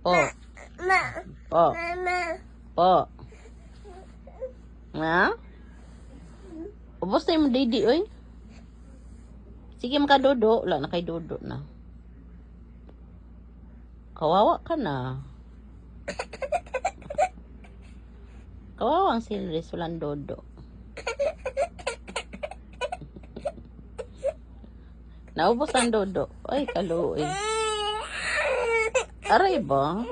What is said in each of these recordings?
Po. Po. Po. Na? Ubos na yung didi, oy. Sige, makadodo. Wala na kay dodo na. Kawawa ka na. Kawawa ang silris. Walang dodo. Naubos ang dodo. Ay, kaluoy. Aray ba?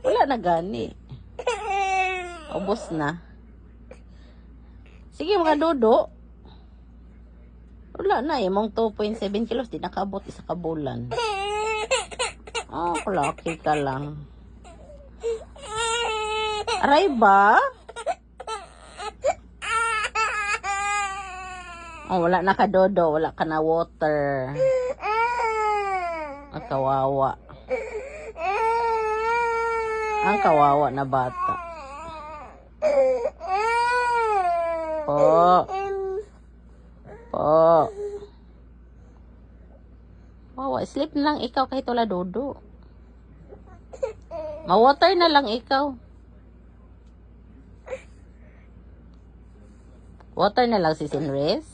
Wala na gani. Ubos na. Sige mga dodo. Wala na eh. Mong 2.7 kilos. Di nakaabot isa ka bulan. Oh, kalaki ka lang. Aray ba? Oh, wala na ka dodo. Wala ka na water. Ang kawawa. Ang kawawa na bata. Po. Po. Wawa, sleep na lang ikaw kahit wala dodo. Ma-water na lang ikaw. Water na lang si Sinres.